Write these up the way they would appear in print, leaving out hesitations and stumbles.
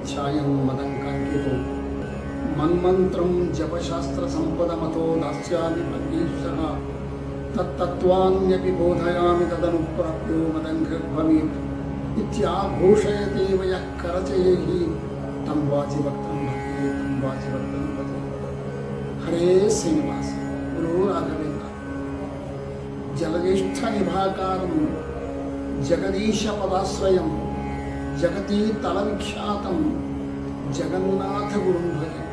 ध्यायन् मदङ्काङ्कितो मन्मन्त्रं जपशास्त्रसम्पदमतो दास्यामि प्रज्ञेश्वरः तत्तत्त्वान्यपि बोधयामि तदनुप्राप्यो मदङ्घ्रिर्भवेत् इत्याघोषयतेव यः करचयैः तं वाजिभक्तं भजे तं वाजिभक्तं भजे। हरे श्रीनिवास गुरु राघवेन्द्र जलज्येष्ठनिभाकारं जगदीशपदाश्रयं जगती तलविख्यातं जगन्नाथगुरुं भजे।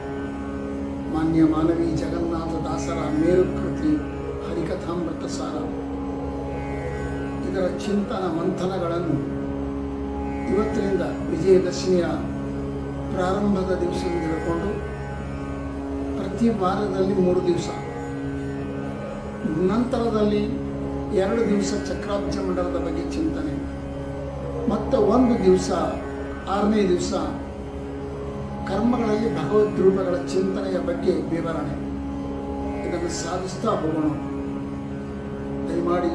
ಮಾನ್ಯ ಮಾನವಿ ಜಗನ್ನಾಥ ದಾಸರ ಮೇರುಕೃತಿ ಹರಿಕಥಾಮೃತ ಸಾರ, ಇದರ ಚಿಂತನ ಮಂಥನಗಳನ್ನು ಇವತ್ತಿನಿಂದ ವಿಜಯದಶಮಿಯ ಪ್ರಾರಂಭದ ದಿವಸದಿಂದ ಹಿಡ್ಕೊಂಡು ಪ್ರತಿ ವಾರದಲ್ಲಿ 3 ದಿವಸ, ನಂತರದಲ್ಲಿ 2 ದಿವಸ ಚಕ್ರಾಬ್ಜ ಮಂಡಲದ ಬಗ್ಗೆ ಚಿಂತನೆ, ಮತ್ತು 1 ದಿವಸ 6ನೇ ದಿವಸ ಕರ್ಮಗಳಲ್ಲಿ ಭಗವದ್ ರೂಪಗಳ ಚಿಂತನೆಯ ಬಗ್ಗೆ ವಿವರಣೆ. ಇದನ್ನು ಸಾಧಿಸ್ತಾ ಹೋಗೋಣ. ದಯಮಾಡಿ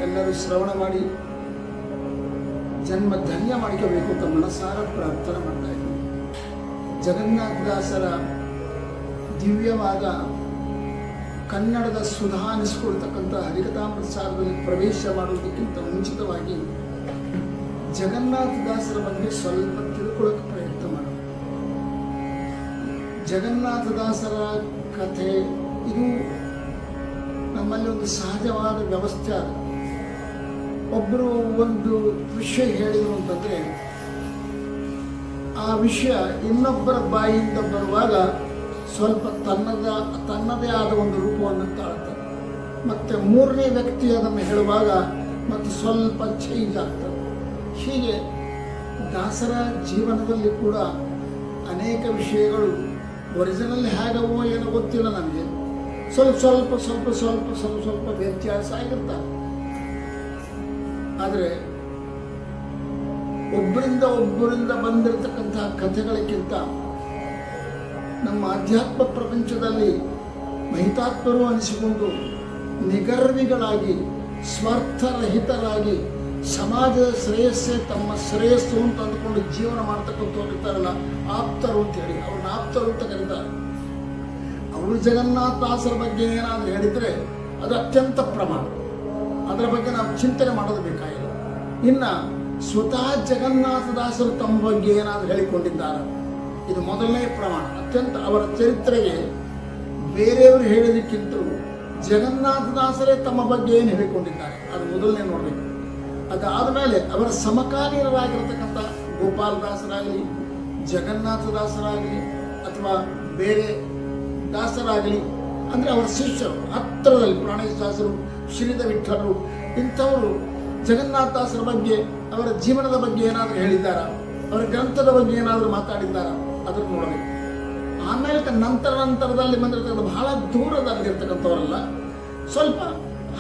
ಎಲ್ಲರೂ ಶ್ರವಣ ಮಾಡಿ ಜನ್ಮ ಧನ್ಯ ಮಾಡಿಕೋಬೇಕು ಅಂತ ಮನಸಾರ ಪ್ರಾರ್ಥನೆ ಮಾಡ್ತಾ ಇದ್ದೀನಿ. ಜಗನ್ನಾಥದಾಸರ ದಿವ್ಯವಾದ ಕನ್ನಡದ ಸುಧಾ ಅನಿಸ್ಕೊಳ್ತಕ್ಕಂಥ ಹರಿಕಥಾಮೃತ ಸಾರದಲ್ಲಿ ಪ್ರವೇಶ ಮಾಡುವುದಕ್ಕಿಂತ ಮುಂಚಿತವಾಗಿ ಜಗನ್ನಾಥದಾಸರ ಬಗ್ಗೆ ಸ್ವಲ್ಪ ತಿಳ್ಕೊಳ್ಳೋಕೆ ಪ್ರಯತ್ನ ಮಾಡೋಣ. ಜಗನ್ನಾಥದಾಸರ ಕಥೆ ಇದು ನಮ್ಮಲ್ಲಿ ಒಂದು ಸಹಜವಾದ ವ್ಯವಸ್ಥೆ ಆದ. ಒಬ್ಬರು ಒಂದು ವಿಷಯ ಹೇಳಿದರು ಅಂತಂದರೆ ಆ ವಿಷಯ ಇನ್ನೊಬ್ಬರ ಬಾಯಿಯಿಂದ ಬರುವಾಗ ಸ್ವಲ್ಪ ತನ್ನದೇ ಆದ ಒಂದು ರೂಪವನ್ನು ತಾಳುತ್ತದೆ. ಮತ್ತು 3ನೇ ವ್ಯಕ್ತಿ ಅದನ್ನು ಹೇಳುವಾಗ ಮತ್ತು ಸ್ವಲ್ಪ ಚೇಂಜ್ ಆಗ್ತದೆ. ಹೀಗೆ ದಾಸರ ಜೀವನದಲ್ಲಿ ಕೂಡ ಅನೇಕ ವಿಷಯಗಳು ಒರಿಜಿನಲ್ ಹೇಗವೋ ಏನೋ ಗೊತ್ತಿಲ್ಲ ನನಗೆ, ಸ್ವಲ್ಪ ವ್ಯತ್ಯಾಸ ಆಗಿರ್ತಾರೆ. ಆದರೆ ಒಬ್ಬರಿಂದ ಬಂದಿರತಕ್ಕಂತಹ ಕಥೆಗಳಕ್ಕಿಂತ ನಮ್ಮ ಆಧ್ಯಾತ್ಮ ಪ್ರಪಂಚದಲ್ಲಿ ಮಹಿತಾತ್ಮರು ಅನಿಸಿಕೊಂಡು ನಿಗರ್ವಿಗಳಾಗಿ ಸ್ವಾರ್ಥರಹಿತರಾಗಿ ಸಮಾಜದ ಶ್ರೇಯಸ್ಸೇ ತಮ್ಮ ಶ್ರೇಯಸ್ಸು ಅಂತ ಅಂದ್ಕೊಂಡು ಜೀವನ ಮಾಡ್ತಕ್ಕಂಥವ್ರು ಇರ್ತಾರಲ್ಲ, ಆಪ್ತರು ಅಂತೇಳಿ, ಅವ್ರನ್ನ ಆಪ್ತರು ಅಂತ ಕರೀತಾರೆ. ಅವರು ಜಗನ್ನಾಥದಾಸರ ಬಗ್ಗೆ ಏನಾದರೂ ಹೇಳಿದರೆ ಅದು ಅತ್ಯಂತ ಪ್ರಮಾಣ, ಅದರ ಬಗ್ಗೆ ನಾವು ಚಿಂತನೆ ಮಾಡೋದು ಬೇಕಾಗಿಲ್ಲ. ಇನ್ನು ಸ್ವತಃ ಜಗನ್ನಾಥದಾಸರು ತಮ್ಮ ಬಗ್ಗೆ ಏನಾದರೂ ಹೇಳಿಕೊಂಡಿದ್ದಾರೆ, ಇದು ಮೊದಲನೇ ಪ್ರಮಾಣ. ಅತ್ಯಂತ ಅವರ ಚರಿತ್ರೆಗೆ ಬೇರೆಯವರು ಹೇಳೋದಕ್ಕಿಂತಲೂ ಜಗನ್ನಾಥದಾಸರೇ ತಮ್ಮ ಬಗ್ಗೆ ಏನು ಹೇಳಿಕೊಂಡಿದ್ದಾರೆ ಅದು ಮೊದಲನೇ ನೋಡಬೇಕು. ಅದಾದ ಮೇಲೆ ಅವರ ಸಮಕಾಲೀನರಾಗಿರ್ತಕ್ಕಂಥ ಗೋಪಾಲದಾಸರಾಗಲಿ, ಜಗನ್ನಾಥದಾಸರಾಗಲಿ, ಅಥವಾ ಬೇರೆ ದಾಸರಾಗಲಿ, ಅಂದರೆ ಅವರ ಶಿಷ್ಯರು ಹತ್ತಿರದಲ್ಲಿ ಪ್ರಾಣೇಶದಾಸರು, ಶ್ರೀಧ ವಿಠಲರು, ಇಂಥವರು ಜಗನ್ನಾಥದಾಸರ ಬಗ್ಗೆ ಅವರ ಜೀವನದ ಬಗ್ಗೆ ಏನಾದರೂ ಹೇಳಿದ್ದಾರಾ, ಅವರ ಗ್ರಂಥದ ಬಗ್ಗೆ ಏನಾದರೂ ಮಾತಾಡಿದ್ದಾರಾ ಅದನ್ನು ನೋಡಬೇಕು. ಆಮೇಲೆ ನಂತರದಲ್ಲಿ ಬಂದಿರತಕ್ಕಂಥ ಬಹಳ ದೂರದಲ್ಲಿರ್ತಕ್ಕಂಥವರಲ್ಲ, ಸ್ವಲ್ಪ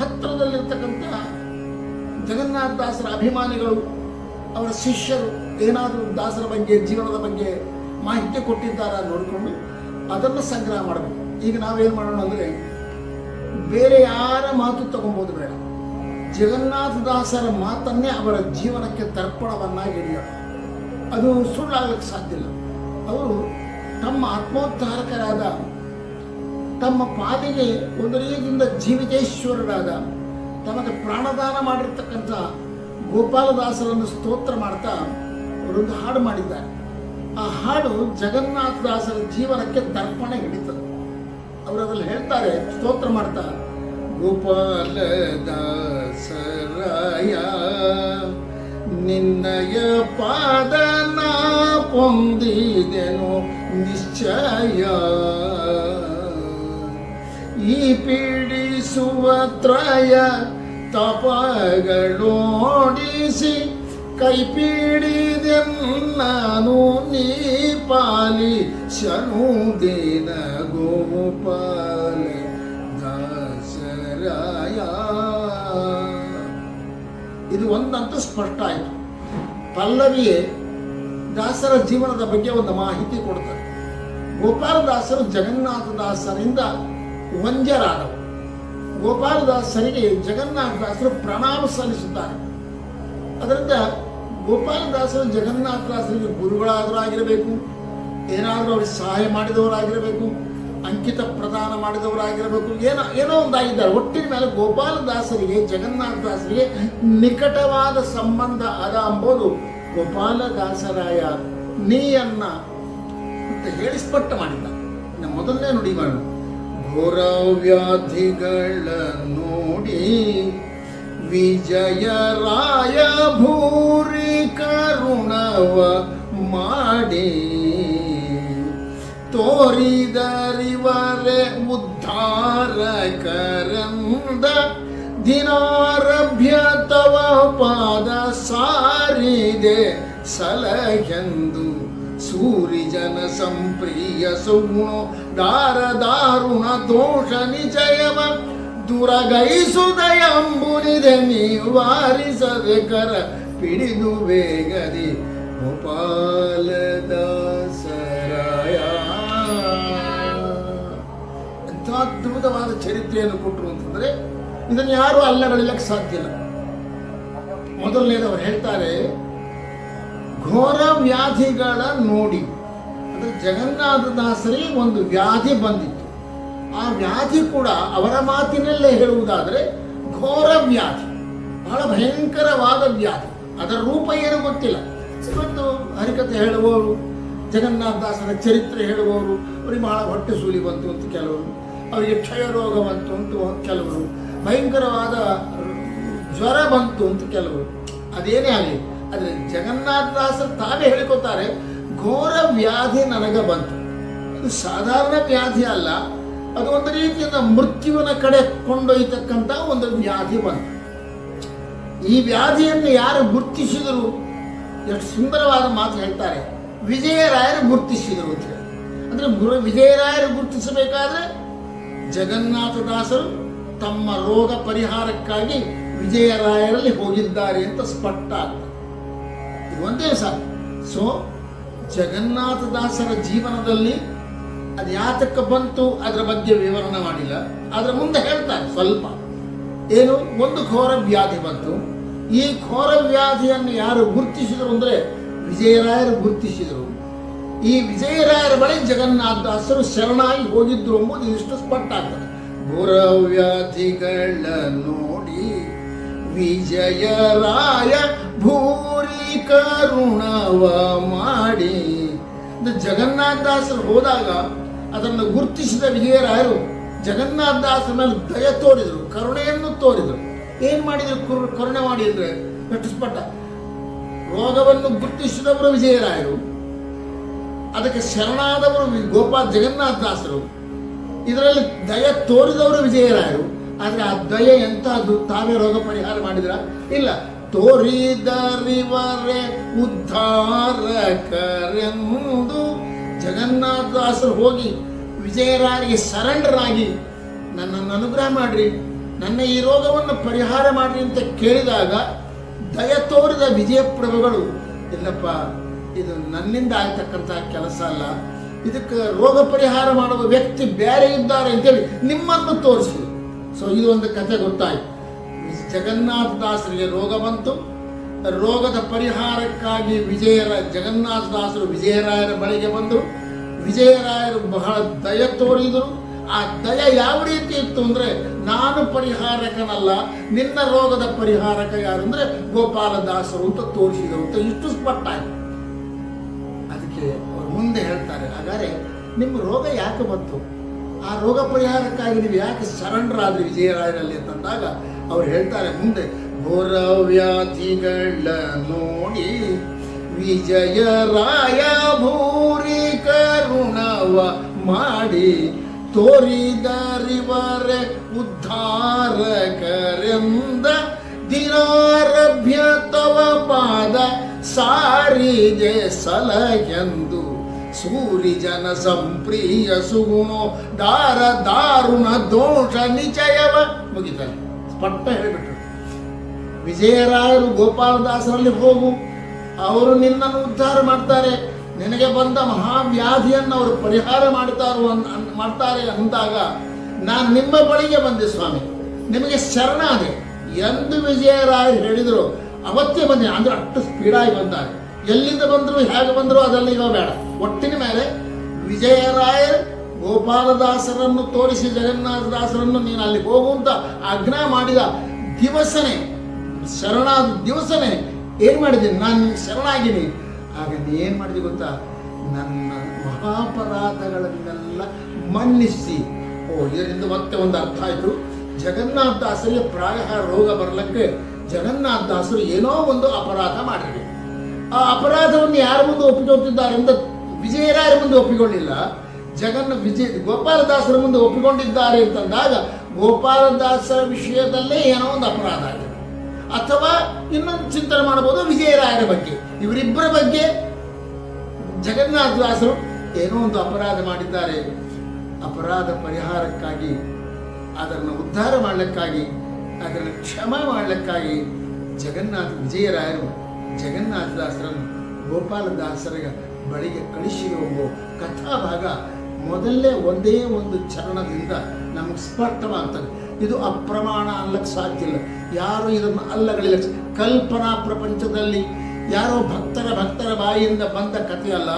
ಹತ್ತಿರದಲ್ಲಿರ್ತಕ್ಕಂಥ ಜಗನ್ನಾಥದಾಸರ ಅಭಿಮಾನಿಗಳು, ಅವರ ಶಿಷ್ಯರು ಏನಾದರೂ ದಾಸರ ಬಗ್ಗೆ ಜೀವನದ ಬಗ್ಗೆ ಮಾಹಿತಿ ಕೊಟ್ಟಿದ್ದಾರ ನೋಡಿಕೊಂಡು ಅದನ್ನು ಸಂಗ್ರಹ ಮಾಡಬೇಕು. ಈಗ ನಾವೇನು ಮಾಡೋಣ ಅಂದರೆ ಬೇರೆ ಯಾರ ಮಾತು ತಗೊಬೋದು ಬೇಡ, ಜಗನ್ನಾಥದಾಸರ ಮಾತನ್ನೇ ಅವರ ಜೀವನಕ್ಕೆ ತರ್ಪಣವನ್ನಾಗಿ ಹಿಡಿಯೋಣ. ಅದು ಸುಳ್ಳಾಗಲಿಕ್ಕೆ ಸಾಧ್ಯ ಇಲ್ಲ. ಅವರು ತಮ್ಮ ಆತ್ಮೋದ್ಧಾರಕರಾದ, ತಮ್ಮ ಪಾದಿಗೆ ಒಂದು ರೀತಿಯಿಂದ ಜೀವಿತೇಶ್ವರರಾದ, ತಮಗೆ ಪ್ರಾಣದಾನ ಮಾಡಿರ್ತಕ್ಕಂಥ ಗೋಪಾಲದಾಸರನ್ನು ಸ್ತೋತ್ರ ಮಾಡ್ತಾ ಅವರೊಂದು ಹಾಡು ಮಾಡಿದ್ದಾರೆ. ಆ ಹಾಡು ಜಗನ್ನಾಥದಾಸರ ಜೀವನಕ್ಕೆ ದರ್ಪಣ ಹಿಡಿತದೆ. ಅವರು ಅದರಲ್ಲಿ ಹೇಳ್ತಾರೆ, ಸ್ತೋತ್ರ ಮಾಡ್ತಾ, ಗೋಪಾಲದಾಸರಾಯ ನಿನ್ನಯ ಪಾದನ ಪೊಂದಿದೆನು ನಿಶ್ಚಯ, ಈ ಪೀಡಿಸುವ ತ್ರಯ ತಪಗಳೋಡಿಸಿ ಕೈ ಪೀಡಿದೆನ್ನಾನು ನೀ ಪಾಲಿಸನು ದೇನ ಗೋಪಾಲ ದಾಸರಾಯ. ಇದು ಒಂದಂತೂ ಸ್ಪಷ್ಟ ಆಯಿತು. ಪಲ್ಲವಿಯೇ ದಾಸರ ಜೀವನದ ಬಗ್ಗೆ ಒಂದು ಮಾಹಿತಿ ಕೊಡ್ತಾರೆ. ಗೋಪಾಲದಾಸರು ಜಗನ್ನಾಥದಾಸರಿಂದ ವಂದ್ಯರಾದವರು. ಗೋಪಾಲದಾಸರಿಗೆ ಜಗನ್ನಾಥದಾಸರು ಪ್ರಣಾಮ ಸಲ್ಲಿಸುತ್ತಾರೆ. ಅದರಿಂದ ಗೋಪಾಲದಾಸರು ಜಗನ್ನಾಥದಾಸರಿಗೆ ಗುರುಗಳಾದರೂ ಆಗಿರಬೇಕು, ಏನಾದರೂ ಅವ್ರಿಗೆ ಸಹಾಯ ಮಾಡಿದವರಾಗಿರಬೇಕು, ಅಂಕಿತ ಪ್ರದಾನ ಮಾಡಿದವರಾಗಿರಬೇಕು, ಏನೋ ಒಂದಾಗಿದ್ದಾರೆ. ಒಟ್ಟಿನ ಮೇಲೆ ಗೋಪಾಲದಾಸರಿಗೆ ಜಗನ್ನಾಥದಾಸರಿಗೆ ನಿಕಟವಾದ ಸಂಬಂಧ ಅದ ಎಂಬುದು ಗೋಪಾಲದಾಸರಾಯ ನೀಯನ್ನ ಅಂತ ಹೇಳಿ ಸ್ಪಷ್ಟ ಮಾಡಿದ್ದ. ಮೊದಲನೇ ನುಡಿ ಮಾಡ ಘೋರ ವ್ಯಾಧಿಗಳ ನೋಡಿ ವಿಜಯರಾಯ ಭೂರಿ ಕರುಣವ ಮಾಡಿ ತೋರಿದರಿವರೆ ಉದ್ಧಾರಕರಂದ ದಿನಾರಭ್ಯ ತವ ಪಾದ ಸಾರಿದೆ ಸಲಹೆಂದು ಸೂರಿಜನ ಸಂಪ್ರಿಯ ಸುಗುಣೋ ದಾರುಣ ದೋಷ ನಿಜಯವ ದುರಗೈಸುದಯಂಬುನಿದೆ ನಿವಾರಿಸದೆ ಕರ ಪಿಡಿದು ಬೇಗದಿ ಗೋಪಾಲದಾಸರಾಯ. ಎಂಥ ಅದ್ಭುತವಾದ ಚರಿತ್ರೆಯನ್ನು ಕೊಟ್ಟರು ಅಂತಂದ್ರೆ ಇದನ್ನು ಯಾರು ಅಲ್ಲಗಳಿಲ್ಲಕ್ಕೆ ಸಾಧ್ಯ ಇಲ್ಲ. ಮೊದಲನೇದವರು ಹೇಳ್ತಾರೆ, ಘೋರ ವ್ಯಾಧಿಗಳ ನೋಡಿ. ಅಂದರೆ ಜಗನ್ನಾಥದಾಸರಿಗೆ ಒಂದು ವ್ಯಾಧಿ ಬಂದಿತ್ತು. ಆ ವ್ಯಾಧಿ ಕೂಡ ಅವರ ಮಾತಿನಲ್ಲೇ ಹೇಳುವುದಾದರೆ ಘೋರ ವ್ಯಾಧಿ, ಬಹಳ ಭಯಂಕರವಾದ ವ್ಯಾಧಿ. ಅದರ ರೂಪ ಏನು ಗೊತ್ತಿಲ್ಲ. ಇವತ್ತು ಹರಿಕತೆ ಹೇಳುವವರು, ಜಗನ್ನಾಥದಾಸರ ಚರಿತ್ರೆ ಹೇಳುವವರು, ಅವರಿಗೆ ಬಹಳ ಹೊಟ್ಟೆ ಸೂಲಿ ಬಂತು ಅಂತ ಕೆಲವರು, ಅವರಿಗೆ ಕ್ಷಯ ರೋಗ ಬಂತು ಅಂತ ಕೆಲವರು, ಭಯಂಕರವಾದ ಜ್ವರ ಬಂತು ಅಂತ ಕೆಲವರು. ಅದೇನೇ ಆಗಲಿ, ಆದರೆ ಜಗನ್ನಾಥದಾಸರು ತಾವೇ ಹೇಳಿಕೊತಾರೆ, ಘೋರ ವ್ಯಾಧಿ ನನಗೆ ಬಂತು. ಇದು ಸಾಧಾರಣ ವ್ಯಾಧಿ ಅಲ್ಲ, ಅದು ಒಂದು ರೀತಿಯಿಂದ ಮೃತ್ಯುವಿನ ಕಡೆ ಕೊಂಡೊಯ್ತಕ್ಕಂಥ ಒಂದು ವ್ಯಾಧಿ ಬಂತು. ಈ ವ್ಯಾಧಿಯನ್ನು ಯಾರು ಗುರುತಿಸಿದರು, ಎಷ್ಟು ಸುಂದರವಾದ ಮಾತು ಹೇಳ್ತಾರೆ, ವಿಜಯರಾಯರು ಗುರುತಿಸಿದರು ಅಂತ ಹೇಳಿ. ಅಂದರೆ ವಿಜಯರಾಯರು ಗುರುತಿಸಬೇಕಾದ್ರೆ ಜಗನ್ನಾಥದಾಸರು ತಮ್ಮ ರೋಗ ಪರಿಹಾರಕ್ಕಾಗಿ ವಿಜಯರಾಯರಲ್ಲಿ ಹೋಗಿದ್ದಾರೆ ಅಂತ ಸ್ಪಷ್ಟ ಆಗ್ತದೆ. ಇದು ಒಂದೇ ಸಾಕು. ಸೊ ಜಗನ್ನಾಥದಾಸರ ಜೀವನದಲ್ಲಿ ಅದು ಯಾತಕ್ಕೆ ಬಂತು ಅದರ ಬಗ್ಗೆ ವಿವರಣೆ ಮಾಡಿಲ್ಲ, ಅದರ ಮುಂದೆ ಹೇಳ್ತಾರೆ ಸ್ವಲ್ಪ. ಏನು, ಒಂದು ಘೋರ ವ್ಯಾಧಿ ಬಂತು. ಈ ಘೋರ ವ್ಯಾಧಿಯನ್ನು ಯಾರು ಗುರುತಿಸಿದರು ಅಂದರೆ ವಿಜಯರಾಯರು ಗುರುತಿಸಿದರು. ಈ ವಿಜಯರಾಯರ ಬಳಿ ಜಗನ್ನಾಥದಾಸರು ಶರಣಾಗಿ ಹೋಗಿದ್ರು ಎಂಬುದು ಇಷ್ಟು ಸ್ಪಷ್ಟ ಆಗ್ತದೆ. ಘೋರ ವ್ಯಾಧಿಗಳ ನೋಡಿ ವಿಜಯರಾಯ ಭೂರಿ ಕರುಣವ ಮಾಡಿ. ಜಗನ್ನಾಥದಾಸರು ಹೋದಾಗ ಅದನ್ನು ಗುರುತಿಸಿದ ವಿಜಯರಾಯರು ಜಗನ್ನಾಥದಾಸರ ಮೇಲೆ ದಯ ತೋರಿದರು, ಕರುಣೆಯನ್ನು ತೋರಿದರು. ಏನು ಮಾಡಿದರು? ಕರುಣೆ ಮಾಡಿ ಅಂದರೆ ಎಷ್ಟು ಸ್ಪಷ್ಟ. ರೋಗವನ್ನು ಗುರುತಿಸಿದವರು ವಿಜಯರಾಯರು, ಅದಕ್ಕೆ ಶರಣಾದವರು ಜಗನ್ನಾಥದಾಸರು, ಇದರಲ್ಲಿ ದಯ ತೋರಿದವರು ವಿಜಯರಾಯರು. ಆದರೆ ಆ ದಯ ಎಂತಹದ್ದು? ತಾವೇ ರೋಗ ಪರಿಹಾರ ಮಾಡಿದ್ರ? ಇಲ್ಲ. ತೋರಿದರಿವರೆ ಉದ್ಧಾರಕರೆಂದು ಜಗನ್ನಾಥದಾಸರು ಹೋಗಿ ವಿಜಯರಾಯರಿಗೆ ಸರೆಂಡರ್ ಆಗಿ ನನ್ನನ್ನು ಅನುಗ್ರಹ ಮಾಡ್ರಿ, ನನ್ನ ಈ ರೋಗವನ್ನು ಪರಿಹಾರ ಮಾಡ್ರಿ ಅಂತ ಕೇಳಿದಾಗ ದಯ ತೋರಿದ ವಿಜಯಪ್ರಭುಗಳು, ಇಲ್ಲಪ್ಪ ಇದು ನನ್ನಿಂದ ಆಗ್ತಕ್ಕಂಥ ಕೆಲಸ ಅಲ್ಲ, ಇದಕ್ಕೆ ರೋಗ ಪರಿಹಾರ ಮಾಡುವ ವ್ಯಕ್ತಿ ಬೇರೆ ಇದ್ದಾರೆ ಅಂತೇಳಿ ನಿಮ್ಮನ್ನು ತೋರಿಸಿ. ಸೊ ಇದು ಒಂದು ಕಥೆ ಗೊತ್ತಾಯಿತು. ಜಗನ್ನಾಥದಾಸರಿಗೆ ರೋಗ ಬಂತು. ರೋಗದ ಪರಿಹಾರಕ್ಕಾಗಿ ಜಗನ್ನಾಥದಾಸರು ವಿಜಯರಾಯರ ಬಳಿಗೆ ಬಂದರು. ವಿಜಯರಾಯರು ಬಹಳ ದಯ ತೋರಿದರು. ಆ ದಯ ಯಾವ ರೀತಿ ಇತ್ತು ಅಂದರೆ, ನಾನು ಪರಿಹಾರಕನಲ್ಲ, ನಿನ್ನ ರೋಗದ ಪರಿಹಾರಕ ಯಾರು ಅಂದರೆ ಗೋಪಾಲದಾಸರು ಅಂತ ತೋರಿಸಿದರು ಅಂತ ಇಷ್ಟು ಸ್ಪಷ್ಟ ಆಯಿತು. ಅದಕ್ಕೆ ಅವರು ಮುಂದೆ ಹೇಳ್ತಾರೆ, ಹಾಗಾದರೆ ನಿಮ್ಮ ರೋಗ ಯಾಕೆ ಬಂತು, ಆ ರೋಗ ಪರಿಹಾರಕ್ಕಾಗಿ ನೀವು ಯಾಕೆ ಸರೆಂಡರ್ ಆದ್ರಿ ವಿಜಯರಾಯರಲ್ಲಿ ಅಂತಂದಾಗ ಅವ್ರು ಹೇಳ್ತಾರೆ ಮುಂದೆ, ಘೋರ ವ್ಯಾಧಿಗಳ ನೋಡಿ ವಿಜಯರಾಯ ಭೂರಿ ಕರುಣವ ಮಾಡಿ ತೋರಿದರಿವರೆ ಉದ್ಧಾರಕರೆಂದ ದಿನಾರಭ್ಯ ತವ ಪಾದ ಸಾರಿಗೆ ಸಲಹೆಂದು ಸೂರಿಜನ ಸಂಪ್ರಿಯ ಸುಗುಣೋ ದಾರುಣ ದೋಷ ನಿಚಯವ. ಮುಗಿತಾರೆ, ಸ್ಪಷ್ಟ ಹೇಳಿಬಿಟ್ರು. ವಿಜಯರಾಯರು ಗೋಪಾಲದಾಸರಲ್ಲಿ ಹೋಗು, ಅವರು ನಿನ್ನನ್ನು ಉದ್ಧಾರ ಮಾಡ್ತಾರೆ, ನಿನಗೆ ಬಂದ ಮಹಾವ್ಯಾಧಿಯನ್ನು ಅವರು ಪರಿಹಾರ ಮಾಡ್ತಾರೆ ಅಂದಾಗ ನಾನು ನಿಮ್ಮ ಬಳಿಗೆ ಬಂದೆ ಸ್ವಾಮಿ, ನಿಮಗೆ ಶರಣಾದೆ ಎಂದು ವಿಜಯರಾಯರು ಹೇಳಿದರು. ಅವತ್ತೇ ಬಂದಿದೆ ಅಂದರೆ ಅಷ್ಟು ಸ್ಪೀಡಾಗಿ ಬಂದ್ದಾರೆ. ಎಲ್ಲಿಂದ ಬಂದರು ಹೇಗೆ ಬಂದರು ಅದೆಲ್ಲ ಈಗ ಬೇಡ. ಒಟ್ಟಿನ ಮೇಲೆ ವಿಜಯರಾಯರ್ ಗೋಪಾಲದಾಸರನ್ನು ತೋರಿಸಿ ಜಗನ್ನಾಥದಾಸರನ್ನು ನೀನು ಅಲ್ಲಿ ಹೋಗುವಂತ ಆಜ್ಞಾ ಮಾಡಿದ ದಿವಸನೇ, ಶರಣಾದ ದಿವಸನೇ ಏನು ಮಾಡಿದ್ದೀನಿ ನಾನು ಶರಣಾಗಿನಿ. ಆಗ ನೀ ಏನು ಮಾಡಿದೆ ಗೊತ್ತಾ, ನನ್ನ ಮಹಾಪರಾಧಗಳನ್ನೆಲ್ಲ ಮನ್ನಿಸಿ. ಇದರಿಂದ ಮತ್ತೆ ಒಂದು ಅರ್ಥ ಆಯಿತು. ಜಗನ್ನಾಥದಾಸರಿಗೆ ಪ್ರಾಯ ರೋಗ ಬರಲಿಕ್ಕೆ ಜಗನ್ನಾಥದಾಸರು ಏನೋ ಒಂದು ಅಪರಾಧ ಮಾಡಿರಬೇಕು. ಆ ಅಪರಾಧವನ್ನು ಯಾರ ಮುಂದೆ ಒಪ್ಪಿಕೊಳ್ತಿದ್ದಾರೆ ಅಂತ ವಿಜಯರಾಯರ ಮುಂದೆ ಒಪ್ಪಿಕೊಂಡಿಲ್ಲ, ಗೋಪಾಲದಾಸರ ಮುಂದೆ ಒಪ್ಪಿಕೊಂಡಿದ್ದಾರೆ ಅಂತಂದಾಗ ಗೋಪಾಲದಾಸರ ವಿಷಯದಲ್ಲೇ ಏನೋ ಒಂದು ಅಪರಾಧ ಆಗಿದೆ. ಅಥವಾ ಇನ್ನೊಂದು ಚಿಂತನೆ ಮಾಡಬಹುದು ವಿಜಯರಾಯರ ಬಗ್ಗೆ, ಇವರಿಬ್ಬರ ಬಗ್ಗೆ ಜಗನ್ನಾಥದಾಸರು ಏನೋ ಒಂದು ಅಪರಾಧ ಮಾಡಿದ್ದಾರೆ. ಅಪರಾಧ ಪರಿಹಾರಕ್ಕಾಗಿ, ಅದನ್ನು ಉದ್ಧಾರ ಮಾಡಲಿಕ್ಕಾಗಿ, ಅದನ್ನು ಕ್ಷಮ ಮಾಡಲಿಕ್ಕಾಗಿ ವಿಜಯರಾಯರು ಜಗನ್ನಾಥದಾಸರನ್ನು ಗೋಪಾಲದಾಸರ ಬಳಿಗೆ ಕಳಿಸಿರುವ ಕಥಾಭಾಗ ಮೊದಲೇ ಒಂದೇ ಒಂದು ಚರಣದಿಂದ ನಮಗೆ ಸ್ಪಷ್ಟವಾಗ್ತದೆ. ಇದು ಅಪ್ರಮಾಣ ಅಲ್ಲಕ್ಕೆ ಸಾಧ್ಯ ಇಲ್ಲ. ಯಾರು ಇದನ್ನು ಅಲ್ಲಗಳಿಲ್ಲ. ಕಲ್ಪನಾ ಪ್ರಪಂಚದಲ್ಲಿ ಯಾರೋ ಭಕ್ತರ ಬಾಯಿಯಿಂದ ಬಂದ ಕಥೆಯಲ್ಲ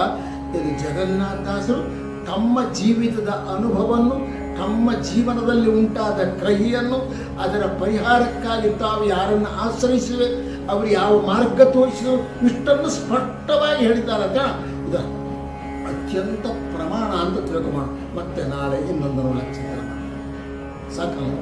ಇದು. ಜಗನ್ನಾಥದಾಸರು ತಮ್ಮ ಜೀವಿತದ ಅನುಭವವನ್ನು, ತಮ್ಮ ಜೀವನದಲ್ಲಿ ಉಂಟಾದ ಕಹಿಯನ್ನು, ಅದರ ಪರಿಹಾರಕ್ಕಾಗಿ ತಾವು ಯಾರನ್ನು ಆಶ್ರಯಿಸಿವೆ, ಅವರು ಯಾವ ಮಾರ್ಗ ತೋರಿಸಿದರು, ಇಷ್ಟನ್ನು ಸ್ಪಷ್ಟವಾಗಿ ಹೇಳಿದ್ದಾರೆ ಅಂತ ಇದು ಅತ್ಯಂತ ಪ್ರಮಾಣ ಅಂತ ತಿಳ್ಕೊಂಡು ಮತ್ತೆ ನಾಳೆ ಇನ್ನೊಂದು ಚಿಂತನೆ ಸಾಕಲ್ಲ.